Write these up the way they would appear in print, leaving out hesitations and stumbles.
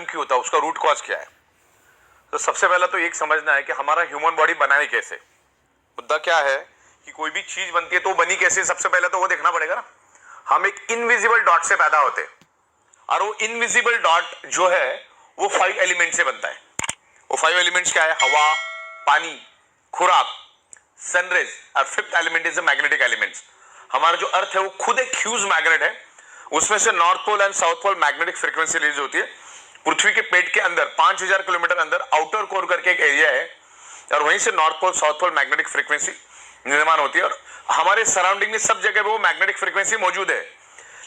Problem क्यों होता है, उसका रूट कॉज क्या है? तो सबसे पहला तो एक समझना है कि हमारा ह्यूमन बॉडी बनाए कैसे। मुद्दा क्या है कि कोई भी चीज बनती है तो बनी कैसे, सबसे पहले तो वो देखना पड़ेगा ना। हम एक इनविजिबल डॉट से पैदा होते हैं और वो इनविजिबल डॉट जो है वो 5 एलिमेंट से बनता है। वो 5 एलिमेंट्स क्या है? हवा, पानी, खुराक, सनरेज और 5th element is magnetic elements. हमारा जो अर्थ है वो खुद एक ह्यूज मैग्नेट है। उसमें से north pole and south pole magnetic frequency release होती है। पृथ्वी के पेट के अंदर 5000 किलोमीटर अंदर आउटर कोर करके एक एरिया है और वहीं से north pole south pole magnetic frequency निर्माण होती है। और हमारे सराउंडिंग में सब जगह वो मैग्नेटिक फ्रीक्वेंसी मौजूद है,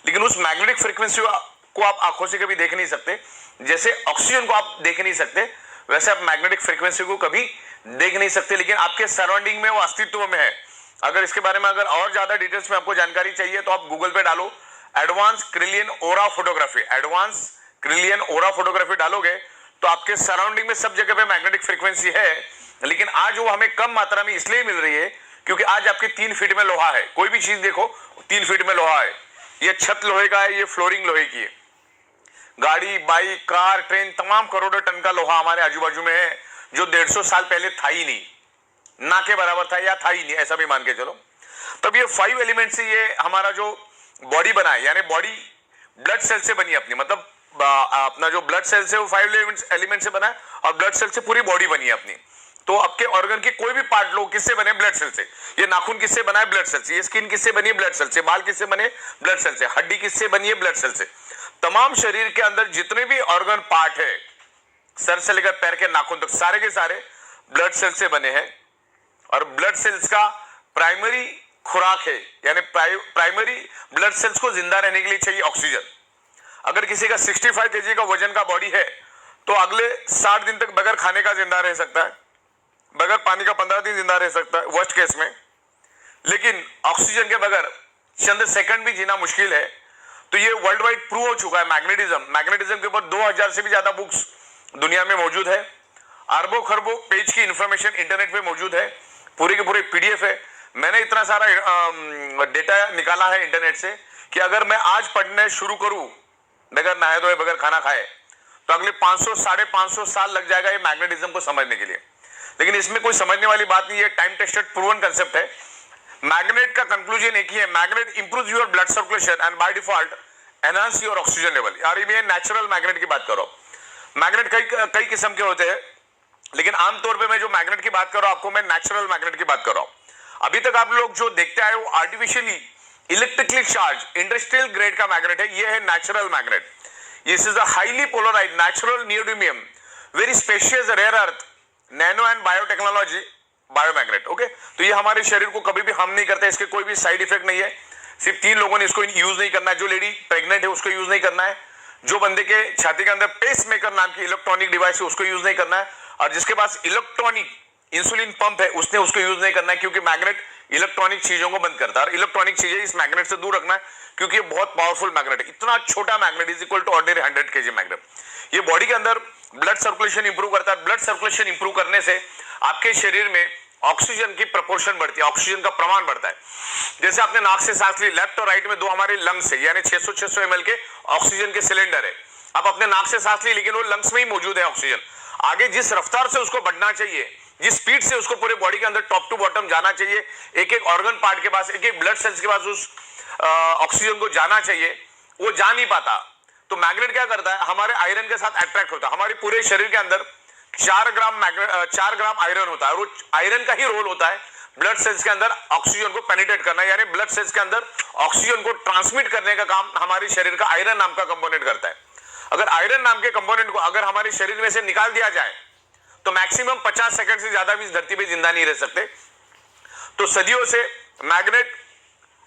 लेकिन उस मैग्नेटिक फ्रीक्वेंसी को आप आंखों से कभी देख नहीं सकते। जैसे ऑक्सीजन को आप देख नहीं सकते, वैसे आप मैग्नेटिक फ्रीक्वेंसी को कभी देख नहीं सकते, लेकिन आपके सराउंडिंग में वो अस्तित्व में है। अगर इसके बारे में अगर और ज्यादा डिटेल्स में आपको जानकारी चाहिए तो आप गूगल पे डालो एडवांस क्रिलियन ओरा फोटोग्राफी। एडवांस क्रिलियन ओरा फोटोग्राफी डालोगे तो आपके सराउंडिंग में सब जगह पे मैग्नेटिक फ्रीक्वेंसी है, लेकिन आज वो हमें कम मात्रा में इसलिए मिल रही है क्योंकि आज आपके 3 फीट में लोहा है। कोई भी चीज देखो 3 फीट में लोहा है। ये छत लोहे का है, ये फ्लोरिंग लोहे की है। गाड़ी, बाइक, कार, ट्रेन, तमाम करोड़ों टन का लोहा हमारे आजू बाजू में है जो 150 साल पहले था ही नहीं, ना के बराबर था या था ही नहीं, ऐसा भी मान के चलो। तब ये 5 एलिमेंट से ये हमारा जो बॉडी बना है, यानी बॉडी ब्लड सेल से बनी अपनी, मतलब अपना जो ब्लड सेल से वो 5 एलिमेंट से बना है और ब्लड सेल से पूरी बॉडी बनी है अपनी। तो आपके ऑर्गन के कोई भी पार्ट लो किससे बने? ब्लड सेल से। ये नाखून किससे बना है? ब्लड सेल से। ये स्किन किससे बनी है? ब्लड सेल से। बाल किससे बने? ब्लड सेल से। हड्डी किससे बनी है? ब्लड सेल से। तमाम शरीर के अंदर जितने भी ऑर्गन पार्ट है, सर से लेकर पैर के नाखून तक, सारे के सारे ब्लड सेल से बने हैं। और ब्लड सेल्स का प्राइमरी खुराक है, यानी प्राइमरी ब्लड सेल्स को जिंदा रहने के लिए चाहिए ऑक्सीजन। अगर किसी का 65 kg का वजन का बॉडी है तो अगले 60 दिन तक बगैर खाने का जिंदा रह सकता है, बगैर पानी का 15 दिन जिंदा रह सकता है वर्स्ट केस में। लेकिन ऑक्सीजन के बगैर चंद सेकंड भी जीना मुश्किल है। तो ये वर्ल्ड वाइड प्रूव हो चुका है। मैग्नेटिज्म के ऊपर 2000 से भी ज्यादा बुक्स दुनिया में मौजूद है। अरबों खरबों पेज की इंफॉर्मेशन इंटरनेट पे मौजूद है, पूरे के पूरे पीडीएफ है। मैंने इतना सारा डेटा निकाला है इंटरनेट से कि अगर मैं आज पढ़ने शुरू करूं बगैर नहाए धोए, बगैर खाना खाए, तो अगले 500 साढ़े 500 साल लग जाएगा ये मैग्नेटिज्म को समझने के लिए। लेकिन इसमें कोई समझने वाली बात नहीं है, टाइम टेस्टेड प्रूवन कंसेप्ट है। मैग्नेट का कंक्लूजन एक ही है, magnet improves your blood circulation and by default enhance your oxygen level. यार ये नेचुरल मैग्नेट की बात करो। मैग्नेट कई किस्म के होते हैं, लेकिन आमतौर पे मैं जो मैग्नेट की बात कर रहा हूं आपको, मैं नेचुरल मैग्नेट की बात कर रहा हूं। अभी तक आप लोग जो देखते आए वो artificially electrically charge industrial grade का मैग्नेट है। ये है natural magnet. This is a highly polarised natural neodymium very specious rare earth nano and biotechnology biomagnet. Okay, तो ये हमारे शरीर को कभी भी हार्म नहीं करता, इसके कोई भी साइड इफेक्ट नहीं है। सिर्फ 3 लोगों ने इसको यूज नहीं करना है। जो लेडी प्रेग्नेंट है उसको यूज नहीं करना है, जो बंदे के छाती के अंदर पेसमेकर नाम की इलेक्ट्रॉनिक डिवाइस है उसको यूज नहीं करना है, और जिसके पास इलेक्ट्रॉनिक इंसुलिन पंप है उसने उसको यूज नहीं करना है, क्योंकि मैग्नेट इलेक्ट्रॉनिक चीजों को बंद करता है। और इलेक्ट्रॉनिक चीजें इस मैग्नेट से दूर रखना है, क्योंकि ये बहुत पावरफुल मैग्नेट है। इतना छोटा magnet is equal to ordinary 100 kg magnet. ये बॉडी के अंदर ब्लड सर्कुलेशन इंप्रूव करता है। ब्लड सर्कुलेशन इंप्रूव करने से आपके शरीर में ऑक्सीजन की प्रपोर्शन बढ़ती है, ऑक्सीजन का प्रमाण बढ़ता है। जैसे आपने नाक से सांस ली, लेफ्ट और राइट में 2 हमारे लंग्स है, यानी 600 ml के ऑक्सीजन के सिलेंडर है। आप अपने नाक से सांस ली, लेकिन वो लंग्स में ही मौजूद है ऑक्सीजन। आगे जिस रफ्तार से उसको बढ़ना चाहिए, जिस स्पीड से उसको पूरे बॉडी के अंदर टॉप टू बॉटम जाना चाहिए, एक एक ऑर्गन पार्ट के पास, एक एक ब्लड सेल्स के पास उस ऑक्सीजन को जाना चाहिए, वो जा नहीं पाता। तो मैग्नेट क्या करता है, हमारे आयरन के साथ अट्रैक्ट होता है। हमारे पूरे शरीर के अंदर 4 ग्राम आयरन होता है, और आयरन का ही रोल होता है ब्लड सेल्स के अंदर ऑक्सीजन को पेनिट्रेट करना, यानी ब्लड सेल्स के अंदर ऑक्सीजन को ट्रांसमिट करने का काम हमारे शरीर का आयरन नाम का कंपोनेंट करता है। अगर आयरन नाम के कंपोनेंट को अगर हमारे शरीर में से निकाल दिया जाए तो मैक्सिमम 50 सेकंड से ज्यादा भी इस धरती पे जिंदा नहीं रह सकते। तो सदियों से मैग्नेट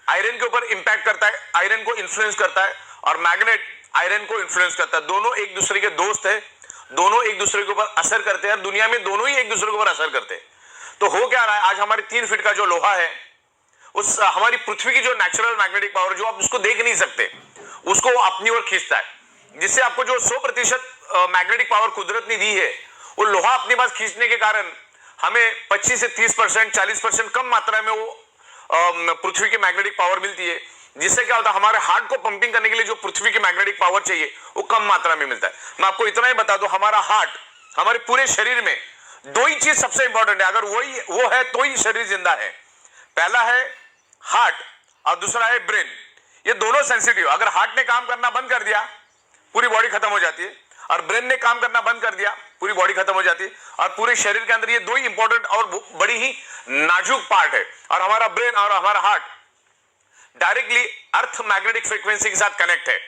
आयरन के ऊपर इंपैक्ट करता है, आयरन को इन्फ्लुएंस करता है, और मैग्नेट आयरन को इन्फ्लुएंस करता है। दोनों एक दूसरे के दोस्त है, दोनों एक दूसरे के ऊपर असर करते हैं। दुनिया में दोनों ही एक दूसरे के ऊपर असर करते हैं। तो हो क्या रहा है, आज हमारे 3 फीट का जो लोहा है, उस हमारी पृथ्वी की जो नेचुरल मैग्नेटिक पावर, जो आप उसको देख नहीं सकते, उसको अपनी ओर खींचता है, जिससे आपको जो 100% मैग्नेटिक पावर कुदरत ने दी है, वो लोहा अपने पास खींचने के कारण हमें 25 से 30%, 40% कम मात्रा में वो पृथ्वी की मैग्नेटिक पावर मिलती है, जिससे क्या होता है, हमारे हार्ट को पंपिंग करने के लिए जो पृथ्वी की मैग्नेटिक पावर चाहिए वो कम मात्रा में मिलता है। मैं आपको इतना ही बता दूं, हमारा हार्ट, हमारे पूरे शरीर में दो ही चीज सबसे इंपॉर्टेंट है, अगर वो है तो ही शरीर जिंदा है। पहला है हार्ट और दूसरा है ब्रेन। ये दोनों सेंसिटिव, अगर हार्ट ने काम करना बंद कर दिया पूरी बॉडी खत्म हो जाती है, और ब्रेन ने काम करना बंद कर दिया पूरी बॉडी खत्म हो जाती है। और पूरे शरीर के अंदर ये दो ही इंपॉर्टेंट और बड़ी ही नाजुक पार्ट है। और हमारा ब्रेन और हमारा heart directly earth magnetic frequency के साथ कनेक्ट है।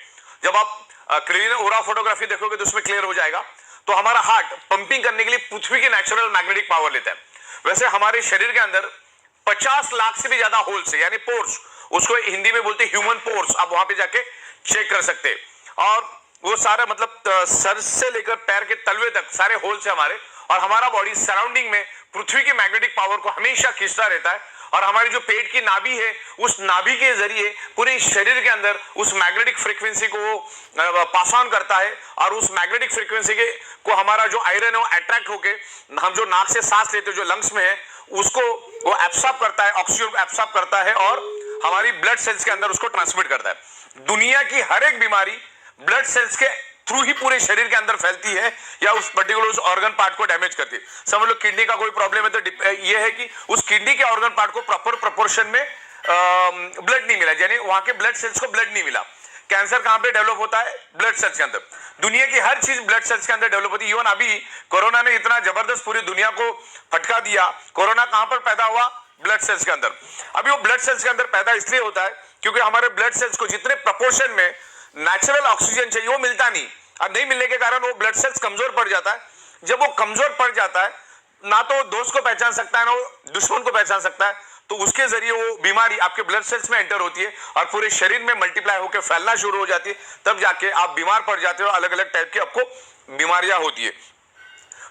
जब आप क्लीन ओरा फोटोग्राफी देखोगे तो उसमें क्लियर हो जाएगा। तो हमारा हार्ट पंपिंग करने के लिए पृथ्वी की नेचुरल मैग्नेटिक पावर लेता है। वैसे हमारे शरीर के अंदर 50 लाख से भी ज्यादा होल्स है, यानी पोर्स, उसको हिंदी में बोलते हैं ह्यूमन पोर्स। आप वहां पे जाके चेक कर सकते हैं। और वो सारा मतलब सर से लेकर पैर के तलवे तक सारे होल्स है हमारे। और हमारा बॉडी सराउंडिंग में पृथ्वी की मैग्नेटिक पावर को हमेशा खींचता रहता है। और हमारी जो पेट की नाभि है, उस नाभि के जरिए पूरे शरीर के अंदर उस मैग्नेटिक फ्रीक्वेंसी को पास ऑन करता है। और उस मैग्नेटिक फ्रीक्वेंसी के को हमारा जो आयरन है वो अट्रैक्ट होके, हम जो नाक से सांस लेते हैं जो लंग्स में है, उसको वो एब्सॉर्ब करता है, ऑक्सीजन को एब्सॉर्ब करता है और हमारी ब्लड सेल्स के अंदर उसको ट्रांसमिट करता है। दुनिया की हर एक बीमारी ब्लड सेल्स के थ्रू ही पूरे शरीर के अंदर फैलती है या उस पर्टिकुलर उस ऑर्गन पार्ट को डैमेज करती है। समझ लो किडनी का कोई प्रॉब्लम है तो ये है कि उस किडनी के ऑर्गन पार्ट को प्रॉपर प्रोपोर्शन में ब्लड नहीं मिला, यानी वहां के ब्लड सेल्स को ब्लड नहीं मिला। कैंसर कहां पे डेवलप होता है? ब्लड सेल्स के अंदर। दुनिया की हर चीज ब्लड सेल्स के अंदर डेवलप होती है। इवन अभी कोरोना ने इतना जबरदस्त पूरी दुनिया को फटका दिया। कोरोना कहां पर पैदा हुआ? ब्लड सेल्स के अंदर। अभी वो ब्लड सेल्स के अंदर पैदा इसलिए होता है क्योंकि हमारे ब्लड सेल्स को जितने प्रपोर्शन में नेचुरल ऑक्सीजन चाहिए वो मिलता नहीं, और नहीं मिलने के कारण वो ब्लड सेल्स कमजोर पड़ जाता है। जब वो कमजोर पड़ जाता है, ना तो दोस्त को पहचान सकता है ना वो दुश्मन को पहचान सकता है, तो उसके जरिए वो बीमारी आपके ब्लड सेल्स में एंटर होती है और पूरे शरीर में मल्टीप्लाई होकर फैलना शुरू हो जाती है। तब जाके आप बीमार पड़ जाते हो, अलग अलग टाइप की आपको बीमारियां होती है।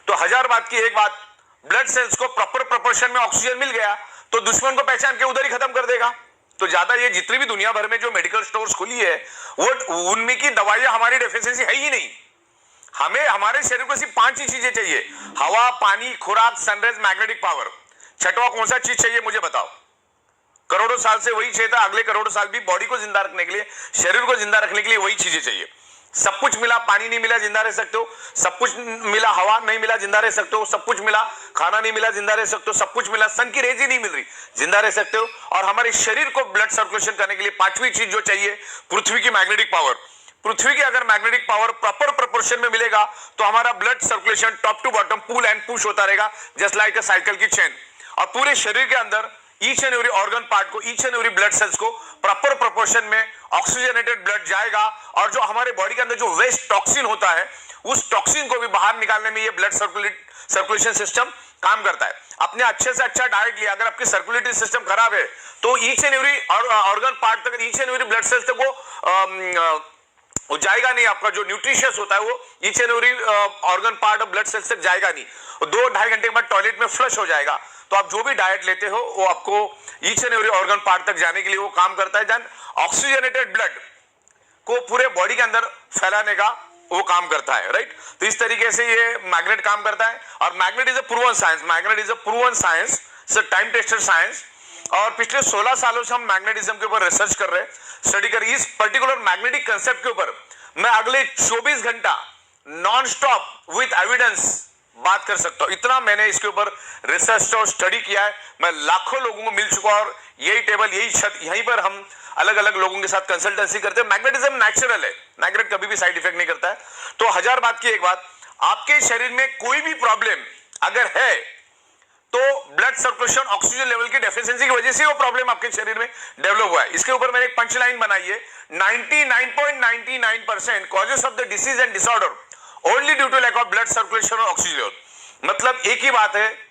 तो हजार बात की एक बात, ब्लड सेल्स को प्रॉपर प्रोपोर्शन में ऑक्सीजन मिल गया तो दुश्मन को पहचान के उधर ही खत्म कर देगा। तो ज्यादा ये जितनी भी दुनिया भर में जो मेडिकल स्टोर्स खुली है वो उनमें की दवाइयां हमारी डेफिशिएंसी है ही नहीं। हमें हमारे शरीर को सिर्फ 5 ही चीजें चाहिए: हवा, पानी, खुराक, सनराइज, मैग्नेटिक पावर। छठवां कौन सा चीज चाहिए मुझे बताओ? करोड़ों साल से वही चाहिए था, अगले करोड़ों साल भी बॉडी को जिंदा रखने के लिए, शरीर को जिंदा रखने के लिए वही चीजें चाहिए। सब कुछ मिला, पानी नहीं मिला जिंदा रह सकते हो। सब कुछ मिला, हवा नहीं मिला जिंदा रह सकते हो। सब कुछ मिला, खाना नहीं मिला जिंदा रह सकते हो। सब कुछ मिला, सन की रेज ही नहीं मिल रही, जिंदा रह सकते हो। और हमारे शरीर को ब्लड सर्कुलेशन करने के लिए 5वीं चीज जो चाहिए, पृथ्वी की मैग्नेटिक पावर। पृथ्वी की अगर मैग्नेटिक पावर प्रॉपर प्रोपोर्शन में मिलेगा तो हमारा blood circulation top to bottom pull and push होता रहेगा, जस्ट लाइक अ साइकिल की चेन। और पूरे शरीर के अंदर each and every organ part को, each and every blood cells को प्रॉपर प्रोपोर्शन में ऑक्सीजनेटेड ब्लड जाएगा। और जो हमारे बॉडी के अंदर जो वेस्ट टॉक्सिन होता है, उस टॉक्सिन को भी बाहर निकालने में ये ब्लड सर्कुलेशन सिस्टम काम करता है। अपने अच्छे से अच्छा डाइट लिया, अगर आपकी सर्कुलेटरी सिस्टम खराब है तो each and every organ part तक, each and every blood cells तक वो जाएगा नहीं। आपका जो न्यूट्रिशियस होता है वो each and every organ part of blood cells तक जाएगा नहीं। 2-2.5 घंटे के बाद टॉयलेट में फ्लश हो जाएगा। तो आप जो भी डाइट लेते हो वो आपको each and every organ part तक जाने के लिए वो काम करता है। देन ऑक्सीजनेटेड ब्लड को पूरे बॉडी के अंदर फैलाने का वो काम करता है, राइट। तो इस तरीके से ये मैग्नेट काम करता है। और magnet is a proven science, magnet is a proven science, time tested science. और पिछले 16 सालों से हम मैग्नेटिज्म के ऊपर रिसर्च कर रहे हैं, स्टडी कर रहे हैं। इस पर्टिकुलर मैग्नेटिक कंसेप्ट के ऊपर मैं अगले 24 घंटा नॉन स्टॉप विद एविडेंस बात कर सकता हूं। इतना मैंने इसके ऊपर रिसर्च और स्टडी किया है। मैं लाखों लोगों को मिल चुका और यही टेबल, यही छत, यहीं पर हम अलग अलग लोगों के साथ कंसल्टेंसी करते हैं। मैग्नेटिज्म नेचुरल है, मैग्नेट कभी भी साइड इफेक्ट नहीं करता है। तो हजार बात की एक बात, आपके शरीर में कोई भी प्रॉब्लम अगर है तो ब्लड सर्कुलेशन, ऑक्सीजन लेवल की डेफिशिएंसी की वजह से वो प्रॉब्लम आपके शरीर में डेवलप हुआ है। इसके ऊपर मैंने एक पंच लाइन बनाई है, 99.99% causes of the disease and disorder only due to lack of blood circulation और ऑक्सीजन। मतलब एक ही बात है,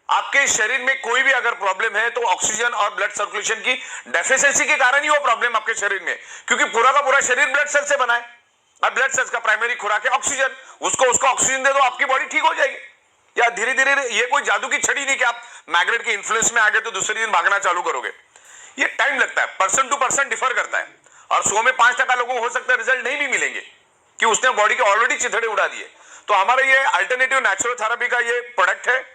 आपके शरीर में कोई भी अगर प्रॉब्लम है तो ऑक्सीजन और ब्लड सर्कुलेशन की डेफिशिएंसी के कारण ही वो प्रॉब्लम आपके शरीर में, क्योंकि पूरा का पूरा शरीर ब्लड सेल से बना है और ब्लड सेल्स का प्राइमरी खुराक है ऑक्सीजन। उसको ऑक्सीजन दे दो, आपकी बॉडी ठीक हो जाएगी। या धीरे धीरे, ये कोई जादू की छड़ी नहीं कि आप मैग्नेट के इन्फ्लुएंस में आ गए तो दूसरे दिन भागना चालू करोगे। ये टाइम लगता है, पर्सन टू पर्सन डिफर करता है। और 100 में 5% लोगों को हो सकता है रिजल्ट नहीं भी मिलेंगे कि उसने बॉडी के ऑलरेडी चिथड़े उड़ा दिए। तो हमारा ये अल्टरनेटिव नेचुरोथेरेपी का ये प्रोडक्ट है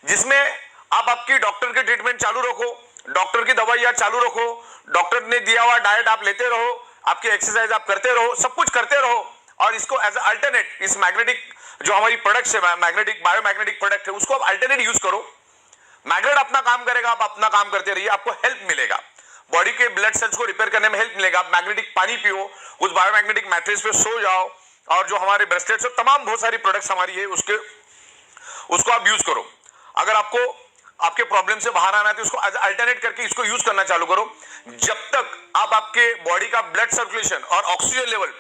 जिसमें आप आपकी डॉक्टर के ट्रीटमेंट चालू रखो, डॉक्टर की दवाइयां चालू रखो, डॉक्टर ने दिया हुआ डाइट आप लेते रहो, आपकी एक्सरसाइज आप करते रहो, सब कुछ करते रहो, और इसको एज अल्टरनेट इस मैग्नेटिक जो हमारी प्रोडक्ट्स है, मैग्नेटिक बायोमैग्नेटिक प्रोडक्ट है, उसको आप अल्टरनेट यूज करो। मैग्नेट अपना काम करेगा, आप अपना काम करते रहिए, आपको हेल्प मिलेगा, बॉडी के ब्लड सेल्स को रिपेयर करने में हेल्प मिलेगा। आप मैग्नेटिक पानी पियो, उस बायोमैग्नेटिक मैट्रेस पे सो जाओ, और जो हमारे ब्रेसलेट्स और तमाम बहुत सारी प्रोडक्ट्स हमारी है उसको आप यूज करो। अगर आपको आपके प्रॉब्लम से बाहर आना है तो इसको अल्टरनेट करके इसको यूज करना चालू करो। जब तक आप आपके बॉडी का ब्लड सर्कुलेशन और ऑक्सीजन लेवल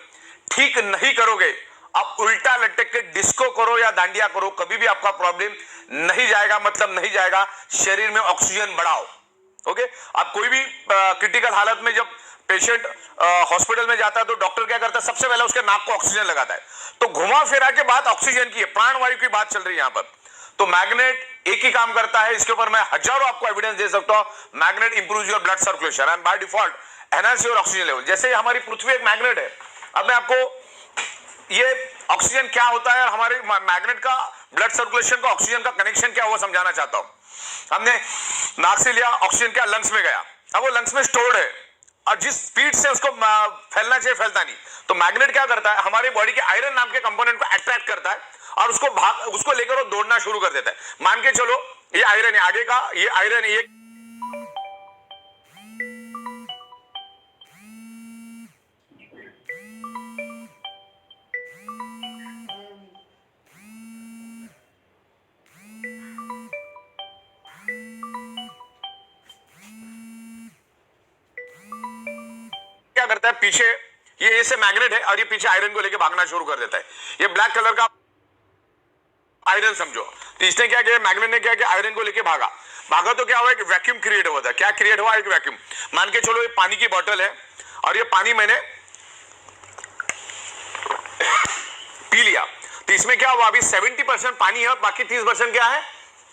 ठीक नहीं करोगे, आप उल्टा लटक के डिस्को करो या दांडिया करो, कभी भी आपका प्रॉब्लम नहीं जाएगा, मतलब नहीं जाएगा। शरीर में ऑक्सीजन बढ़ाओ। ओके, आप कोई भी क्रिटिकल हालत में जब पेशेंट हॉस्पिटल में जाता है तो डॉक्टर क्या करता है, सबसे पहले उसके नाक को ऑक्सीजन लगाता है। तो घुमा फिरा के बात ऑक्सीजन की है, प्राणवायु की बात चल रही है यहां पर। तो मैग्नेट एक ही काम करता है, इसके ऊपर मैं हजारों आपको एविडेंस दे सकता हूं। Magnet improves your blood circulation and by default enhance your oxygen level. जैसे हमारी पृथ्वी एक मैग्नेट है, अब मैं आपको ये ऑक्सीजन क्या होता है और हमारे मैग्नेट का ब्लड सर्कुलेशन का ऑक्सीजन का कनेक्शन क्या हुआ समझाना चाहता हूं। हमने नाक से लिया, ऑक्सीजन क्या लंग्स में गया, अब वो लंग्स में स्टोर्ड है और जिस स्पीड से उसको फैलना चाहिए फैलता नहीं। तो मैग्नेट क्या करता है, हमारे बॉडी के आयरन नाम के कंपोनेंट को अट्रैक्ट करता है और उसको लेकर वो दौड़ना शुरू कर देता है। मान के चलो ये आयरन है, आगे का ये आयरन है, ये क्या करता है, पीछे ये ऐसे मैग्नेट है और ये पीछे आयरन को लेके भागना शुरू कर देता है। ये ब्लैक कलर का आयरन समझो। तो इसने क्या किया, मैग्नेट ने क्या किया, आयरन को लेके भागा तो क्या हुआ, एक वैक्यूम क्रिएट हुआ था। क्या क्रिएट हुआ, एक वैक्यूम। मान के चलो ये पानी की बोतल है और ये पानी मैंने पी लिया, तो इसमें क्या हुआ, अभी 70% पानी है और बाकी 30% क्या है,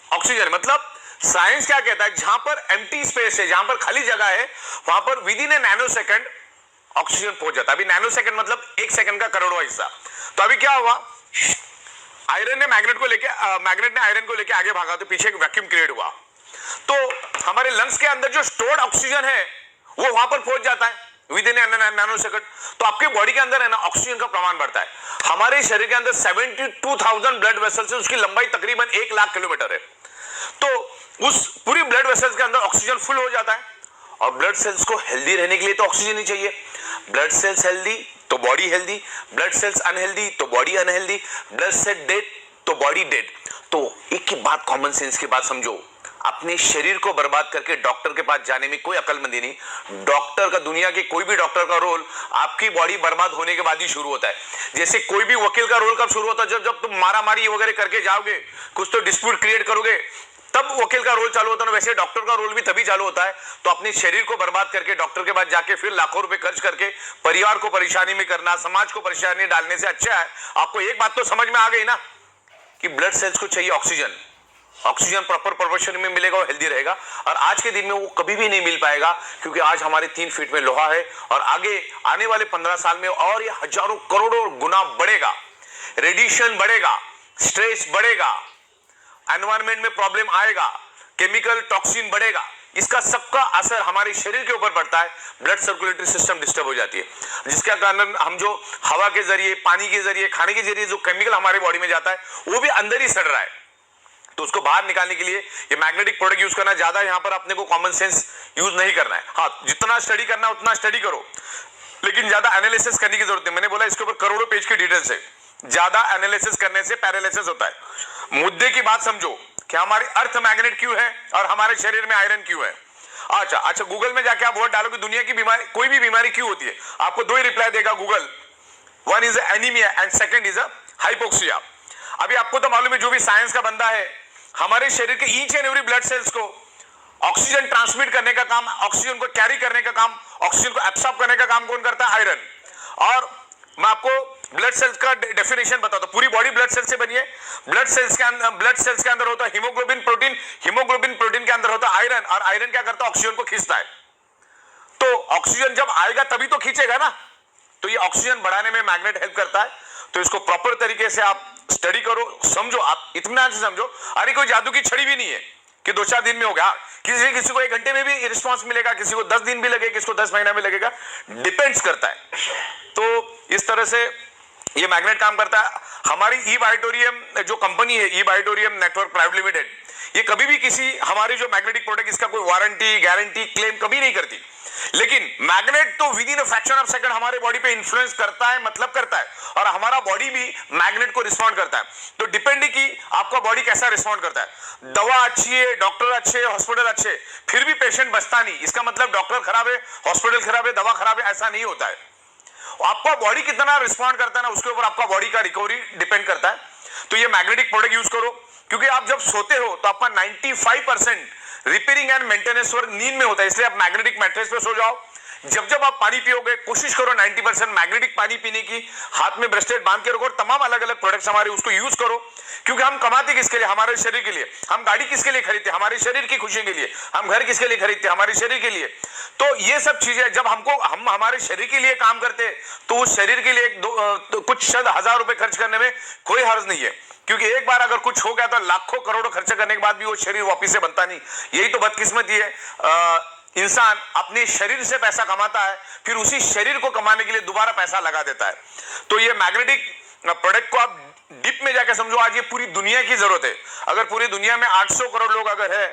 ऑक्सीजन। मतलब साइंस क्या कहता है, जहां पर एम्प्टी स्पेस है, जहां पर खाली जगह है, वहां पर with in A nano second oxygen पहुंच जाता है। अभी नैनो सेकंड मतलब 1 सेकंड का करोड़वां हिस्सा। तो अभी क्या हुआ, आयरन ने मैग्नेट ने आयरन को लेके आगे भागा तो पीछे एक वैक्यूम क्रिएट हुआ। तो हमारे लंग्स के अंदर जो स्टोर्ड ऑक्सीजन है वो वहां पर पहुंच जाता है विद इन नैनो सेकंड। तो आपके बॉडी के अंदर है ना, ऑक्सीजन का प्रमाण बढ़ता है। हमारे शरीर के अंदर 72,000 ब्लड वेसल्स है, उसकी लंबाई तकरीबन 1 लाख किलोमीटर है। तो उस पूरी ब्लड वेसल्स के अंदर ऑक्सीजन फुल हो जाता है। और ब्लड सेल्स को हेल्दी रहने के लिए तो ऑक्सीजन ही चाहिए। ब्लड सेल्स हेल्दी तो body healthy, blood cells unhealthy तो body unhealthy, blood cell dead तो बॉडी डेड। तो एक की बात, कॉमन सेंस की बात समझो, अपने शरीर को बर्बाद करके डॉक्टर के पास जाने में कोई अक्लमंदी नहीं। डॉक्टर का, दुनिया के कोई भी डॉक्टर का रोल आपकी बॉडी बर्बाद होने के बाद ही शुरू होता है। जैसे कोई भी वकील का रोल कब शुरू होता है, जब तुम मारामारी वगैरह करके जाओगे, कुछ तो डिस्प्यूट क्रिएट करोगे, तब वकील का रोल चालू होता है। वैसे डॉक्टर का रोल भी तभी चालू होता है। तो अपने शरीर को बर्बाद करके डॉक्टर के पास जाके फिर लाखों रुपए खर्च करके परिवार को परेशानी में करना, समाज को परेशानी डालने से अच्छा है आपको एक बात तो समझ में आ गई ना कि ब्लड सेल्स को चाहिए ऑक्सीजन। ऑक्सीजन प्रॉपर प्रोपोर्शन में मिलेगा, वो हेल्दी रहेगा। और आज के दिन में वो कभी भी नहीं मिल पाएगा, क्योंकि आज हमारे 3 फीट में लोहा है और आगे आने वाले 15 साल में और ये हजारों करोड़ों गुना बढ़ेगा। रेडिएशन बढ़ेगा, स्ट्रेस बढ़ेगा, एनवायरमेंट में प्रॉब्लम आएगा, केमिकल टॉक्सिन बढ़ेगा। इसका सबका असर हमारे शरीर के ऊपर पड़ता है। ब्लड सर्कुलेटरी सिस्टम डिस्टर्ब हो जाती है, जिसके कारण हम जो हवा के जरिए, पानी के जरिए, खाने के जरिए जो केमिकल हमारे बॉडी में जाता है वो भी अंदर ही सड़ रहा है। तो उसको बाहर निकालने के लिए ये मैग्नेटिक प्रोडक्ट यूज करना, ज्यादा यहां पर अपने को कॉमन सेंस यूज नहीं करना है। हाँ, जितना स्टडी करना है उतना स्टडी करो, लेकिन ज्यादा एनालिसिस करने की जरूरत नहीं। मैंने बोला इसके ऊपर करोड़ों पेज की डिटेल्स है। ज्यादा एनालिसिस करने से पैरालिसिस होता है। मुद्दे की बात समझो कि हमारी अर्थ मैग्नेट क्यों है और हमारे शरीर में आयरन क्यों है। अच्छा, गूगल में जाके आप वर्ड डालोगे दुनिया की बीमारी, कोई भी बीमारी क्यों होती है, आपको 2 ही रिप्लाई देगा Google. One is anaemia and second is hypoxia. अभी आपको तो मालूम है, जो भी साइंस का बंदा है, हमारे शरीर के each and every blood cells को ऑक्सीजन ट्रांसमिट करने का काम, ऑक्सीजन को कैरी करने का काम, ऑक्सीजन को एब्सॉर्ब करने का काम कौन करता है, आयरन। और मैं आपको ब्लड सेल्स का डेफिनेशन बताता हूं। पूरी बॉडी ब्लड सेल से बनी है। ब्लड सेल्स के अंदर होता है हीमोग्लोबिन प्रोटीन, हीमोग्लोबिन प्रोटीन के अंदर होता है आयरन, और आयरन क्या करता है, ऑक्सीजन को खींचता है। तो ऑक्सीजन जब आएगा तभी तो खींचेगा ना। तो ये ऑक्सीजन बढ़ाने में मैग्नेट हेल्प करता है। तो इसको प्रॉपर तरीके से आप स्टडी करो, समझो, आप इत्मीनान से समझो। अरे कोई जादू की छड़ी भी नहीं है, कि 2-4 दिन में हो गया, किसी किसी को 1 घंटे में भी रिस्पांस मिलेगा, किसी को 10 दिन भी लगेगा, किसी को 10 महीना में लगेगा, डिपेंड्स करता है। तो इस तरह से ये मैग्नेट काम करता है। हमारी ई बायोटोरियम जो कंपनी है, ई बायोटोरियम नेटवर्क प्राइवेट लिमिटेड, ये कभी भी किसी हमारी जो मैग्नेटिक प्रोडक्ट इसका कोई वारंटी गारंटी क्लेम कभी नहीं करती, लेकिन मैग्नेट तो with in a fraction of second हमारे बॉडी पे इन्फ्लुएंस करता है, मतलब करता है, और हमारा बॉडी भी मैग्नेट को रिस्पॉन्ड करता है। तो डिपेंड कि आपका बॉडी कैसा रिस्पॉन्ड करता है। दवा अच्छी है, डॉक्टर अच्छे, हॉस्पिटल अच्छे, फिर भी पेशेंट बचता नहीं, इसका मतलब डॉक्टर खराब है, हॉस्पिटल खराब है, दवा खराब है, ऐसा नहीं होता है। आपका बॉडी कितना रिस्पॉन्ड करता है ना, उसके ऊपर आपका बॉडी का रिकवरी डिपेंड करता है। तो ये मैग्नेटिक प्रोडक्ट यूज करो, क्योंकि आप जब सोते हो तो आपका 95% रिपेयरिंग एंड मेंटेनेंस वर्क नींद में होता है, इसलिए आप मैग्नेटिक मैट्रेस पे सो जाओ। जब जब आप पानी पियोगे कोशिश करो 90% मैग्नेटिक पानी पीने की, हाथ में ब्रेसलेट बांध के रखो, और तमाम अलग अलग प्रोडक्ट्स हमारे उसको यूज करो, क्योंकि हम कमाते किसके लिए? हमारे शरीर के लिए। हम गाड़ी किसके लिए खरीदते? हमारे शरीर की खुशी के लिए। हम घर किसके लिए खरीदते? हमारे शरीर के लिए। तो ये सब चीजें जब हम हमारे शरीर के लिए काम करते हैं, तो उस शरीर के लिए तो कुछ शायद 1000 रुपए खर्च करने में कोई हर्ज नहीं है, क्योंकि एक बार अगर कुछ हो गया तो लाखों करोड़ों खर्च करने के बाद भी वो शरीर वापिस से बनता नहीं। यही तो बदकिस्मती है। इंसान अपने शरीर से पैसा कमाता है, फिर उसी शरीर को कमाने के लिए दोबारा पैसा लगा देता है। तो ये मैग्नेटिक प्रोडक्ट को आप डीप में जाकर समझो, आज ये पूरी दुनिया की जरूरत है। अगर पूरी दुनिया में 800 करोड़ लोग अगर है,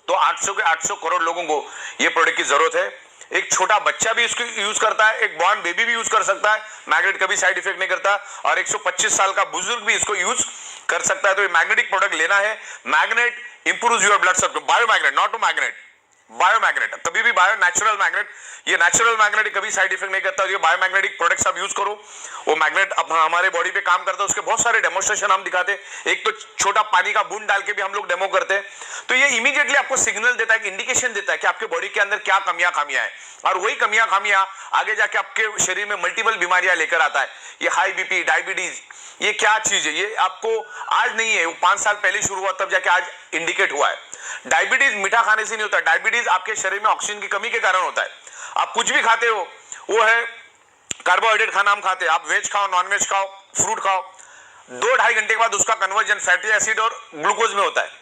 तो 800 के 800 करोड़ लोगों को ये प्रोडक्ट की जरूरत है। एक छोटा बच्चा भी इसको यूज करता है, एक बॉर्न बेबी भी यूज कर सकता है, मैग्नेट कभी साइड इफेक्ट नहीं करता, और 125 साल का बुजुर्ग भी इसको यूज कर सकता है। तो ये मैग्नेटिक प्रोडक्ट लेना है। Magnet improves your blood circulation, bio magnet, not to magnet, bio magnet, कभी भी बायो नेचुरल मैग्नेट। ये नेचुरल मैग्नेट कभी साइड इफेक्ट नहीं करता। ये बायो मैग्नेटिक प्रोडक्ट्स आप यूज करो, वो मैग्नेट हमारे बॉडी पे काम करता है। उसके बहुत सारे डेमोस्ट्रेशन हम दिखाते हैं, एक तो छोटा पानी का बूंद डाल के भी हम लोग डेमो करते हैं। तो ये इमीडिएटली आपको सिग्नल देता है, इंडिकेशन देता है कि आपके बॉडी के अंदर क्या कमियां खामियां है, और वही कमियां खामियां आगे जाके आपके शरीर में मल्टीपल बीमारियां लेकर आता है। ये हाई बीपी, डायबिटीज, ये क्या चीज है? ये आपको आज नहीं है, 5 साल पहले शुरू हुआ, तब जाके आज इंडिकेट हुआ है। डायबिटीज मीठा खाने से नहीं होता, डायबिटीज आपके शरीर में ऑक्सीजन की कमी के कारण होता है। आप कुछ भी खाते हो, वो है कार्बोहाइड्रेट खाना हम खाते हैं, आप वेज खाओ, नॉन वेज खाओ, फ्रूट खाओ, 2-2.5 घंटे के बाद उसका कन्वर्जन फैटी एसिड और ग्लूकोज में होता है।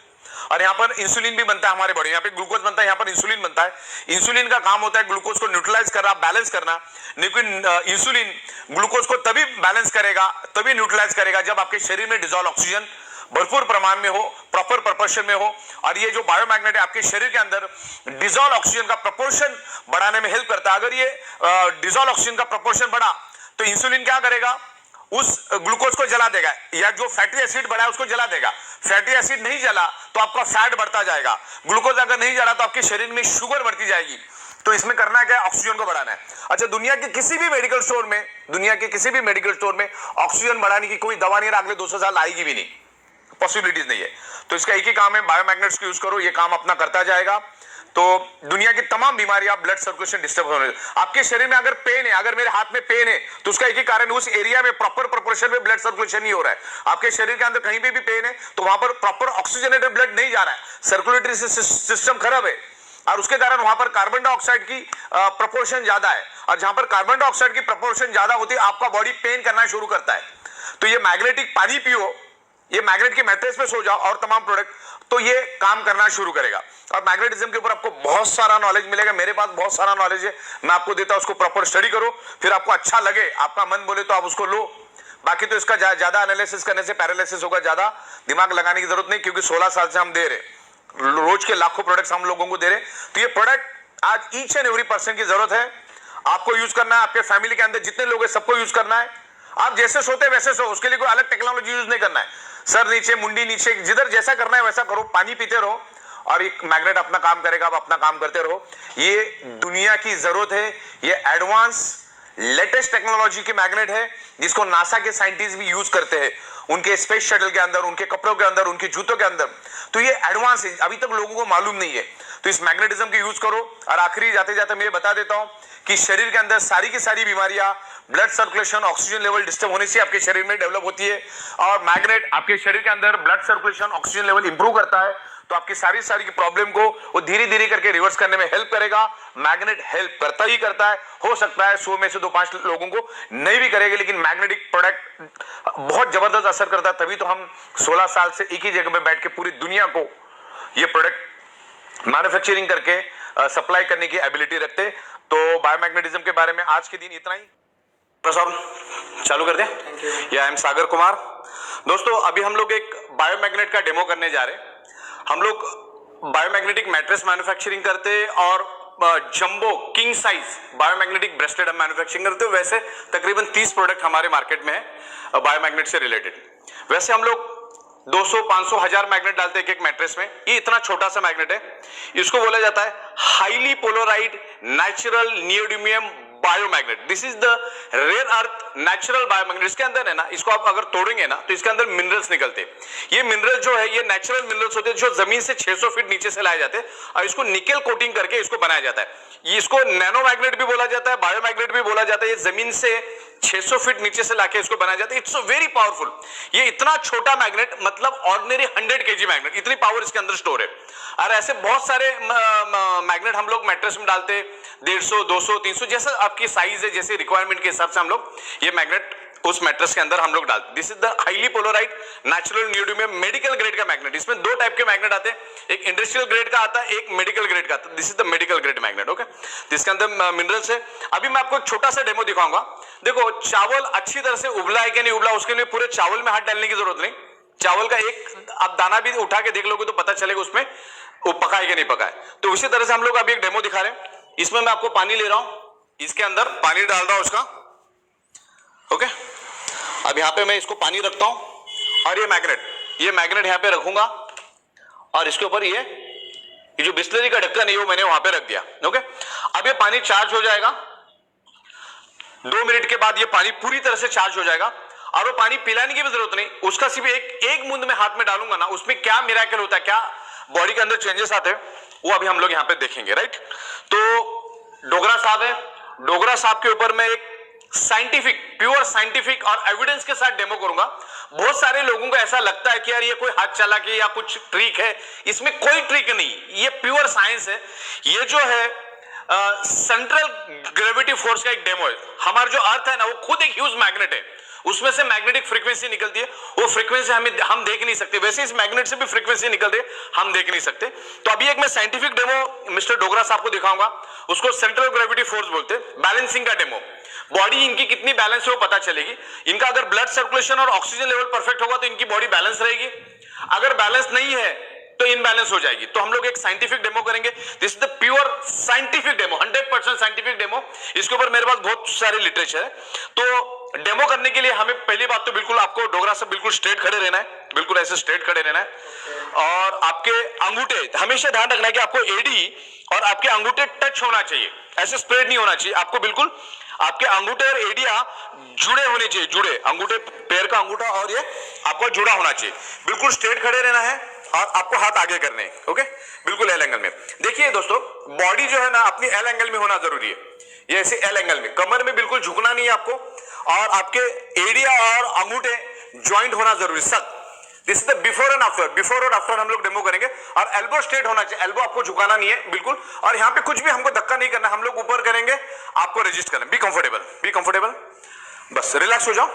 और यहाँ पर इंसुलिन भी बनता है हमारे बॉडी, यहाँ पे ग्लूकोज बनता है, यहाँ पर इंसुलिन बनता है। इंसुलिन का काम होता है ग्लूकोज को न्यूट्रलाइज करना, बैलेंस करना, लेकिन इंसुलिन ग्लूकोज को तभी बैलेंस करेगा, तभी न्यूट्रलाइज करेगा जब आपके शरीर में डिजॉल्व ऑक्सीजन भरपूर प्रमाण में हो, प्रॉपर प्रोपोर्शन में हो। और ये जो बायोमैग्नेट है आपके शरीर के अंदर डिजॉल्व ऑक्सीजन का प्रोपोर्शन बढ़ाने में हेल्प करता है। अगर ये डिजॉल्व ऑक्सीजन का प्रोपोर्शन बढ़ा तो इंसुलिन क्या करेगा? उस ग्लूकोज को जला देगा, या जो फैटी एसिड बढ़ा है उसको जला देगा। फैटी एसिड नहीं जला तो आपका फैट बढ़ता जाएगा, ग्लूकोज अगर नहीं जला तो आपके शरीर में शुगर बढ़ती जाएगी। तो इसमें करना क्या है? ऑक्सीजन को बढ़ाना है। अच्छा, दुनिया के किसी भी मेडिकल स्टोर में ऑक्सीजन बढ़ाने की कोई दवा नहीं है, अगले 200 साल आएगी भी नहीं, पॉसिबिलिटीज नहीं है। तो इसका एक ही काम है, बायोमैग्नेट्स को यूज करो, ये काम अपना करता जाएगा। तो दुनिया की तमाम बीमारियां, ब्लड सर्कुलेशन डिस्टर्ब होने, आपके शरीर में अगर पेन है, अगर मेरे हाथ में पेन है, तो उसका एक ही कारण, उस एरिया में प्रॉपर प्रोपोर्शन में ब्लड सर्कुलेशन नहीं हो रहा है। आपके शरीर के अंदर कहीं पे भी पेन है तो वहां पर प्रॉपर ऑक्सीजनेटेड ब्लड नहीं जा रहा है, सर्कुलेटरी सिस्टम खराब है, और उसके कारण वहां पर कार्बन डाइऑक्साइड की प्रोपोर्शन ज्यादा है। और जहां पर कार्बन डाइऑक्साइड की प्रोपोर्शन ज्यादा होती है, आपका बॉडी पेन करना शुरू करता है। तो ये मैग्नेटिक पानी पियो, ये मैग्नेट के मैट्रेस पे सो जाओ, और तमाम प्रोडक्ट, तो ये काम करना शुरू करेगा। और मैग्नेटिज्म के ऊपर आपको बहुत सारा नॉलेज मिलेगा, मेरे पास बहुत सारा नॉलेज है, मैं आपको देता हूं, उसको प्रॉपर स्टडी करो, फिर आपको अच्छा लगे, आपका मन बोले तो आप उसको लो। बाकी तो इसका ज्यादा एनालिसिस करने से पैरालिसिस होगा, ज्यादा दिमाग लगाने की जरूरत नहीं, क्योंकि 16 साल से हम दे रहे, रोज के लाखों प्रोडक्ट्स हम लोगों को दे रहे। तो ये प्रोडक्ट आज ईच एंड एवरी पर्सन की जरूरत है, आपको यूज करना है, आपके फैमिली के अंदर जितने लोग हैं सबको यूज करना है। आप जैसे सोते वैसे सो, उसके लिए कोई अलग टेक्नोलॉजी यूज नहीं करना है। सर नीचे, मुंडी नीचे, जिधर जैसा करना है वैसा करो, पानी पीते रहो, और एक मैग्नेट अपना काम करेगा, आप अपना काम करते रहो। ये दुनिया की जरूरत है, ये एडवांस लेटेस्ट टेक्नोलॉजी की मैग्नेट है, जिसको नासा के साइंटिस्ट भी यूज करते हैं उनके स्पेस शटल के अंदर, उनके कपड़ों के अंदर, उनके जूतों के अंदर। तो ये एडवांस है, अभी तक लोगों को मालूम नहीं है। तो इस मैग्नेटिज्म की यूज करो। और आखिरी जाते जाते मैं बता देता हूं कि शरीर के अंदर सारी की सारी बीमारियां blood circulation, oxygen level disturb होने से आपके शरीर में डेवलप होती है, और मैग्नेट आपके शरीर के अंदर blood circulation, oxygen level improve करता है। तो आपकी सारी की प्रॉब्लम को वो धीरे धीरे करके रिवर्स करने में हेल्प करेगा। मैग्नेट हेल्प करता ही करता है। हो सकता है 100 में से 2-5 लोगों को नहीं भी करेगा, लेकिन मैग्नेटिक प्रोडक्ट बहुत जबरदस्त असर करता है। तभी तो हम 16 साल से एक ही जगह में बैठ के पूरी दुनिया को ये प्रोडक्ट मैन्युफैक्चरिंग करके सप्लाई करने की एबिलिटी रखते। तो बायोमैग्नेटिज्म के बारे में आज के दिन इतना ही। साहब चालू कर दें। या आई एम सागर कुमार। दोस्तों अभी हम लोग एक बायोमैग्नेट का डेमो करने जा रहे हैं। हम लोग बायोमैग्नेटिक मैट्रेस मैन्युफैक्चरिंग करते और jumbo king size biomagnetic rested हम मैन्युफैक्चरिंग करते हो। वैसे तकरीबन 30 प्रोडक्ट हमारे मार्केट में है बायोमैग्नेट से रिलेटेड। वैसे हम लोग 200, 500, 1000 मैग्नेट डालते हैं एक मैट्रेस में। ये इतना छोटा सा मैग्नेट है। इसको बोला जाता है highly polarised natural neodymium biomagnet. This is the rare earth natural biomagnet. इसके अंदर है ना, इसको आप अगर तोड़ेंगे ना तो इसके अंदर मिनरल्स निकलते हैं। ये मिनरल जो है ये नेचुरल मिनरल्स होते हैं जो जमीन से 600 फीट नीचे से लाए जाते हैं और इसको निकेल कोटिंग करके इसको बनाया जाता है। इसको नैनो मैग्नेट भी बोला जाता है, बायोमैग्नेट भी बोला जाता है। ये जमीन से 600 फीट नीचे से लाके इसको बनाया जाता है। It's very powerful. ये इतना छोटा मैग्नेट मतलब ऑर्डिनरी 100 केजी मैग्नेट, इतनी पावर इसके अंदर स्टोर है। और ऐसे बहुत सारे मैग्नेट हम लोग मैट्रेस में डालते 150, 200, 300 जैसा आपकी साइज है, जैसे रिक्वायरमेंट के हिसाब से हम लोग ये मैग्नेट उस मैट्रेस के अंदर हम लोग डालते। This is the highly polarised natural neodymium medical grade का मैग्नेट। इसमें दो टाइप के मैग्नेट आते हैं, एक इंडस्ट्रियल ग्रेड का आता है, एक मेडिकल ग्रेड का आता है। This is the medical grade magnet. Okay, जिसके अंदर मिनरल्स है। अभी मैं आपको एक छोटा सा डेमो दिखाऊंगा। देखो चावल अच्छी तरह से उबला है कि नहीं उबला, उसके लिए पूरे चावल में हाथ डालने की जरूरत नहीं। चावल का एक आप दाना भी उठा के देख लोगे तो पता चलेगा उसमें वो पका है कि नहीं पका है। तो उसी तरह से हम लोग अभी एक डेमो दिखा रहे हैं। इसमें मैं आपको पानी ले रहा हूं, इसके अंदर पानी डाल रहा हूं उसका। ओके, अब यहां पे मैं इसको पानी रखता हूं और ये मैग्नेट यहां पे रखूंगा और इसके ऊपर ये जो बिस्लरी का ढक्कन है वो मैंने वहां पे रख दिया। ओके, अब ये पानी चार्ज हो जाएगा। 2 मिनट के बाद ये पानी पूरी तरह से चार्ज हो जाएगा और वो पानी पिलाने की भी जरूरत नहीं। उसका सिर्फ एक बूंद में हाथ में डालूंगा ना, उसमें क्या मिराकल होता है, क्या बॉडी के अंदर चेंजेस आते हैं, वो अभी हम लोग यहां पे देखेंगे। राइट, तो डोगरा साहब है। डोगरा साहब के ऊपर मैं एक साइंटिफिक, प्योर साइंटिफिक और एविडेंस के साथ डेमो करूंगा। बहुत सारे लोगों को ऐसा लगता है कि यार ये कोई हाथ चालाकी या कुछ ट्रिक है, इसमें कोई ट्रिक नहीं, ये प्योर साइंस है। ये जो है सेंट्रल ग्रेविटी फोर्स का एक डेमो है। हमारा जो अर्थ है ना वो खुद एक ह्यूज मैग्नेट है, उसमें से मैग्नेटिक फ्रीक्वेंसी निकलती है। वो फ्रीक्वेंसी हम देख नहीं सकते, वैसे इस मैग्नेट से भी फ्रीक्वेंसी निकलती है, हम देख नहीं सकते। तो अभी एक मैं साइंटिफिक डेमो मिस्टर डोगरा साहब को दिखाऊंगा। उसको सेंट्रल ग्रेविटी फोर्स बोलते हैं। बैलेंसिंग का डेमो, बॉडी इनकी कितनी बैलेंस है वो पता चलेगी। इनका अगर ब्लड सर्कुलेशन और ऑक्सीजन लेवल परफेक्ट होगा तो इनकी बॉडी बैलेंस रहेगी। अगर बैलेंस नहीं है तो इनबैलेंस हो जाएगी। तो हम लोग एक साइंटिफिक डेमो करेंगे। This is the pure scientific demo, 100% scientific demo. इसके ऊपर मेरे पास बहुत सारे लिटरेचर है। तो डेमो करने के लिए हमें पहली बात तो बिल्कुल आपको डोगरा से बिल्कुल स्ट्रेट खड़े रहना है, बिल्कुल ऐसे स्ट्रेट खड़े रहना है। और आपके अंगूठे हमेशा ध्यान रखना है कि आपको एडी और आपके अंगूठे टच होना चाहिए, ऐसे स्प्रेड नहीं होना चाहिए। आपको बिल्कुल आपके अंगूठे और एडिया जुड़े होने चाहिए, जुड़े अंगूठे, पैर का अंगूठा और ये आपको जुड़ा होना चाहिए। बिल्कुल स्ट्रेट खड़े रहना है और आपको हाथ आगे करने हैं। ओके, बिल्कुल एल एंगल में। देखिए दोस्तों, बॉडी जो है ना अपनी एल एंगल में होना जरूरी है। ये ऐसे एल एंगल में, कमर में बिल्कुल झुकना नहीं है आपको, और आपके एडिया और अंगूठे ज्वाइंट होना जरूरी, सख्त। This is the before and after. Before और आफ्टर हम लोग डेमो करेंगे। और एल्बो स्ट्रेट होना चाहिए, एल्बो आपको झुकाना नहीं है बिल्कुल। और यहाँ पे कुछ भी हमको धक्का नहीं करना, हम लोग ऊपर करेंगे, आपको रजिस्ट करना। बी कंफर्टेबल, बी कंफर्टेबल, बस रिलैक्स हो जाओ।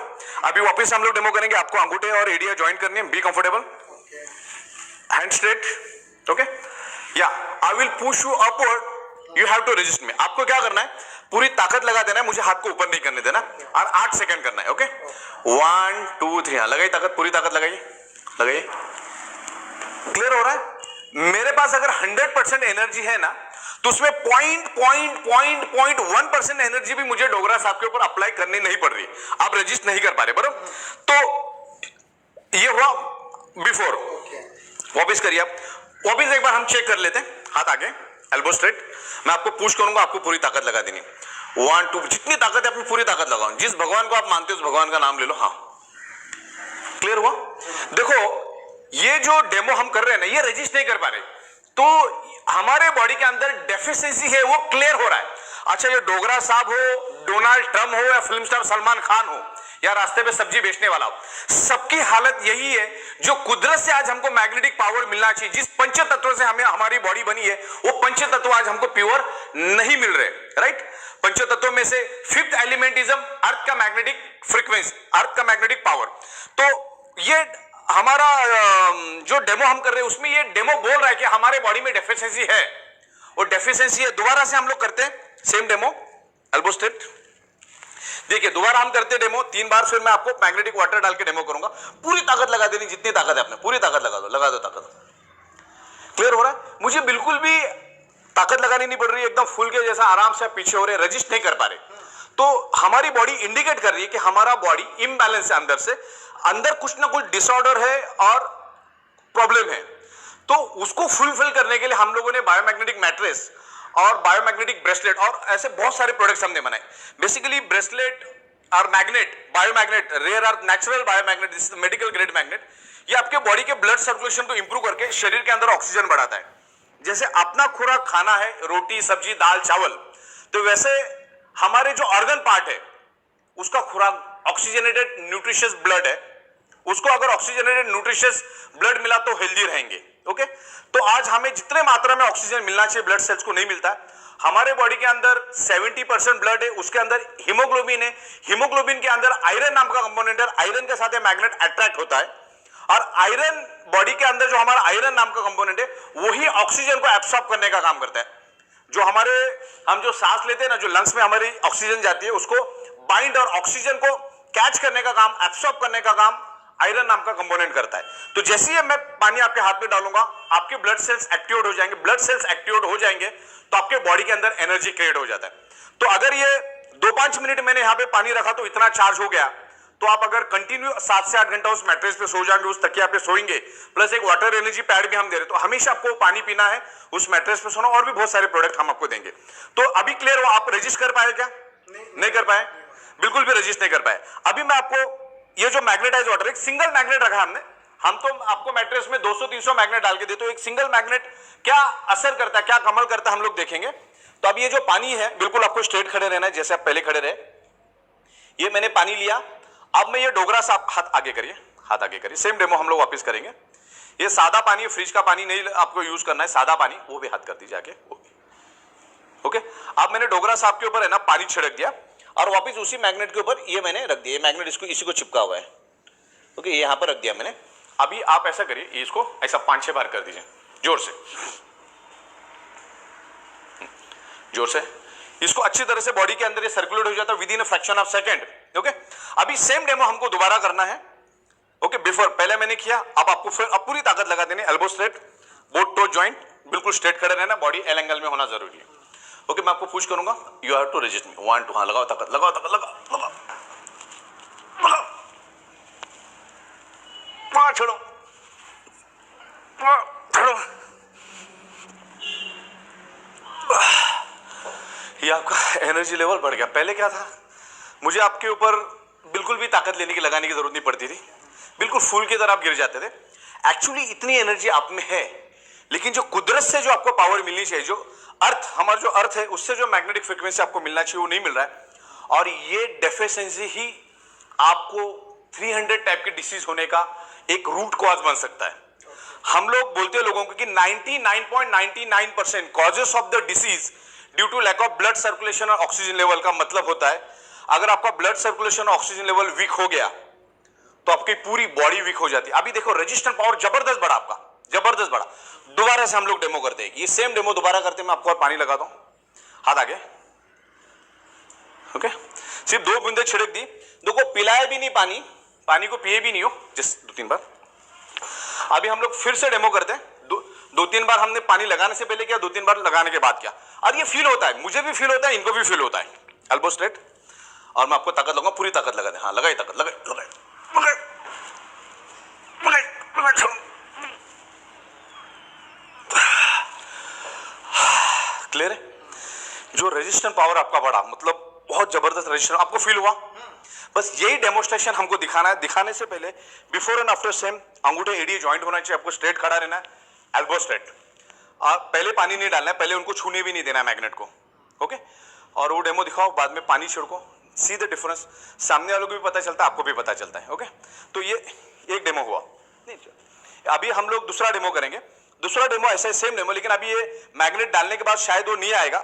अभी वापस हम लोग डेमो करेंगे, आपको अंगूठे और एडिया ज्वाइंट करनी है। Be comfortable, hand straight. Okay, या I will push you upward, you have to resist me. आपको क्या करना है, पूरी ताकत लगा देना है, मुझे हाथ को ऊपर नहीं करने देना, और 8 सेकंड करना है। ओके, 1 2 3, लगाइए ताकत, पूरी ताकत लगाइए, लगाइए। क्लियर हो रहा है? मेरे पास अगर 100% एनर्जी है ना तो उसमें 0.1% एनर्जी भी मुझे डोगरा साहब के ऊपर अप्लाई करनी नहीं पड़ रही। आप रजिस्ट नहीं कर पा रहे, बराबर। तो ये हुआ बिफोर। वापिस करिए आप, वापिस एक बार हम चेक कर लेते हैं। हाथ आगे, एल्बो स्ट्रेट। मैं आपको पुश करूंगा, आपको पूरी ताकत लगा देनी। 1 2, जितनी ताकत है अपनी पूरी ताकत लगाओ। जिस भगवान को आप मानते हो उस भगवान का नाम ले लो। हाँ, क्लियर हुआ? देखो ये जो डेमो हम कर रहे हैं ना, ये रजिस्ट नहीं कर पा रहे, तो हमारे बॉडी के अंदर डेफिशिएंसी है, वो क्लियर हो रहा है। अच्छा, ये डोगरा साहब हो, डोनाल्ड ट्रम्प हो, या फिल्म स्टार सलमान खान हो, या रास्ते पे सब्जी बेचने वाला हो, सबकी हालत यही है। जो कुदरत से आज हमको मैग्नेटिक पावर मिलना चाहिए, जिस पंच तत्वों से हमें हमारी बॉडी बनी है, वो पंच तत्व आज हमको प्योर नहीं मिल रहे। राइट, पंच तत्वों में से 5th एलिमेंट इज अर्थ का मैग्नेटिक फ्रीक्वेंसी, अर्थ का मैग्नेटिक पावर। तो ये हमारा जो डेमो हम कर रहे हैं उसमें ये डेमो बोल रहा है कि हमारे बॉडी में डेफिशिएंसी है, और डेफिशिएंसी है। दोबारा से हम लोग करते हैं सेम डेमो, एल्बो स्ट्रेट। देखिए दोबारा हम करते हैं डेमो 3 बार, फिर मैं आपको मैग्नेटिक वाटर डाल के डेमो करूंगा। पूरी ताकत लगा देनी, जितनी ताकत है आपने पूरी ताकत लगा दो ताकत। क्लियर हो रहा है? मुझे बिल्कुल भी ताकत लगानी नहीं पड़ रही है, एकदम फुल के जैसा आराम से आप पीछे हो रहे, रजिस्ट नहीं कर पा रहे। तो हमारी बॉडी इंडिकेट कर रही है कि हमारा बॉडी इम्बैलेंस है, अंदर से अंदर कुछ ना कुछ डिसऑर्डर है और प्रॉब्लम है। तो उसको फुलफिल करने के लिए हम लोगों ने बायोमैग्नेटिक मैट्रेस और बायोमैग्नेटिक ब्रेसलेट और ऐसे बहुत सारे प्रोडक्ट्स हमने बनाए। बेसिकली ब्रेसलेट और magnet, biomagnet, rare earth natural biomagnet, this is medical grade magnet. ये आपके बॉडी के ब्लड सर्कुलेशन को इंप्रूव करके शरीर के अंदर ऑक्सीजन बढ़ाता है। जैसे अपना खुराक खाना है रोटी सब्जी दाल चावल, तो वैसे हमारे जो ऑर्गन पार्ट है उसका खुराक ऑक्सीजनेटेड न्यूट्रिशियस ब्लड है। उसको अगर ऑक्सीजनेटेड न्यूट्रिशियस ब्लड मिला तो हेल्दी रहेंगे। ओके, तो आज हमें जितने मात्रा में ऑक्सीजन मिलना चाहिए ब्लड सेल्स को नहीं मिलता है। हमारे बॉडी के अंदर 70% ब्लड है, उसके अंदर हीमोग्लोबिन है। हीमोग्लोबिन के अंदर आयरन नाम का कंपोनेंट है, आयरन के साथ मैग्नेट अट्रैक्ट होता है। और आयरन बॉडी के अंदर जो हमारा आयरन नाम का कंपोनेंट है वही ऑक्सीजन को एब्सॉर्ब करने का काम करता है। जो हम जो सांस लेते हैं ना, जो लंग्स में हमारी ऑक्सीजन जाती है उसको बाइंड और ऑक्सीजन को कैच करने का काम, एब्सॉर्ब करने का काम आयरन नाम का कंपोनेंट करता है। तो जैसे ही मैं पानी आपके हाथ में डालूंगा आपके ब्लड सेल्स एक्टिवेट हो जाएंगे। ब्लड सेल्स एक्टिवेट हो जाएंगे तो आपके बॉडी के अंदर एनर्जी क्रिएट हो जाता है। तो अगर ये 2-5 मिनट मैंने यहां पे पानी रखा तो इतना चार्ज हो गया, तो आप अगर कंटिन्यू 7 से 8 घंटा उस मैट्रेस पे सो जाएंगे, उस तकिया पे सोएंगे, प्लस एक वाटर एनर्जी पैड भी हम दे रहे, तो हमेशा आपको पानी पीना है, उस मैट्रेस पे सोना, और भी बहुत सारे प्रोडक्ट हम आपको देंगे। तो अभी क्लियर हो? आप रजिस्ट कर पाए क्या? नहीं कर पाए, बिल्कुल भी रजिस्ट नहीं कर पाए। अभी मैं आपको ये जो मैग्नेटाइज वाटर, एक सिंगल मैग्नेट रखा हमने, हम तो आपको मैट्रेस में 200-300 मैग्नेट डाल के देते, तो एक सिंगल मैग्नेट क्या असर करता है, क्या कमाल करता है, हम लोग देखेंगे। तो अब ये जो पानी है बिल्कुल आपको स्ट्रेट खड़े रहना है जैसे आप पहले खड़े रहे। ये मैंने पानी लिया, अब मैं ये डोगरा सा, हाथ आगे करिए, हाथ आगे करिए। सेम डेमो हम लोग वापस करेंगे। ये सादा पानी, फ्रिज का पानी नहीं आपको यूज करना है, सादा पानी, वो भी हाथ कर दीजिए आगे। ओके, अब मैंने डोगरा साहब के ऊपर है ना पानी छिड़क दिया और वापस उसी मैग्नेट के ऊपर ये मैंने रख दिया। मैग्नेट इसको इसी को चिपका हुआ है। ओके, ये यहां पर रख दिया मैंने। अभी आप ऐसा करिए, इसको ऐसा 5-6 बार कर दीजिए, जोर से, जोर से। इसको अच्छी तरह से बॉडी के अंदर ये सर्कुलेट हो जाता है with in a fraction of second. Okay, अभी सेम डेमो हमको दोबारा करना है। ओके, बिफोर पहले मैंने किया, अब आपको फिर अब पूरी ताकत लगा देनी। Elbow straight, both toe joint बिल्कुल स्ट्रेट खड़े रहना, बॉडी एल एंगल में होना जरूरी है। ओके, मैं आपको पुश करूंगा, यू हैव टू रेजिस्ट मी। 1 2, हाँ लगाओ ताकत, लगाओ ताकत, लगाओ लगाओ, छोड़ो छोड़ो। ये आपका एनर्जी लेवल बढ़ गया। पहले क्या था, मुझे आपके ऊपर बिल्कुल भी ताकत लेने की लगाने की जरूरत नहीं पड़ती थी, बिल्कुल फूल की तरह आप गिर जाते थे। एक्चुअली इतनी एनर्जी आप में है, लेकिन जो कुदरत से जो आपको पावर मिलनी चाहिए, जो अर्थ, हमारा जो अर्थ है उससे जो मैग्नेटिक फ्रीक्वेंसी आपको मिलना चाहिए वो नहीं मिल रहा है। और ये डेफिशिएंसी ही आपको 300 टाइप के डिसीज होने का एक रूट कॉज बन सकता है। हम लोग बोलते हैं लोगों को कि 99.99% causes of the disease due to lack of blood circulation और ऑक्सीजन लेवल का मतलब होता है, अगर आपका ब्लड सर्कुलेशन और ऑक्सीजन लेवल वीक हो गया तो आपकी पूरी बॉडी वीक हो जाती है। अभी देखो रेजिस्टेंट पावर जबरदस्त बढ़ा, आपका जबरदस्त बढ़ा। दोबारा से हम लोग डेमो करते हैं, ये सेम डेमो दोबारा करते हैं। मैं आपको और पानी लगाता हूं, हाथ आगे। ओके, सिर्फ 2 बूंदे छिड़क दी, देखो पिलाए भी नहीं पानी, पानी को पिए भी नहीं हो, जस्ट 2-3 बार। अभी हम लोग फिर से डेमो करते हैं। 2-3 बार हमने पानी लगाने से पहले किया, 2-3 बार लगाने के बाद किया। और ये फील होता है, मुझे भी फील होता है, इनको भी फील होता है। एल्बो स्ट्रेट, और मैं आपको ताकत लगाऊंगा, पूरी ताकत लगा दे। हाँ लगाई ताकत, लगाई लगाई लगाई लगाई लगाई। क्लियर है? जो रेजिस्टेंट पावर आपका बढ़ा, मतलब बहुत जबरदस्त रेजिस्टेंस आपको फील हुआ। बस यही डेमोस्ट्रेशन हमको दिखाना है। दिखाने से पहले बिफोर एंड आफ्टर सेम अंगूठे एडी जॉइंट होना चाहिए, आपको स्ट्रेट खड़ा रहना है, एल्बो स्ट्रेट। पहले पानी नहीं डालना है, पहले उनको छूने भी नहीं देना है मैग्नेट को। ओके, और वो डेमो दिखाओ, बाद में पानी छिड़को, सी द डिफरेंस। सामने वालों को भी पता चलता है, आपको भी पता चलता है। ओके, तो ये एक डेमो हुआ। अभी हम लोग दूसरा डेमो करेंगे। दूसरा डेमो ऐसा सेम डेमो, लेकिन अभी ये मैग्नेट डालने के बाद शायद वो नहीं आएगा।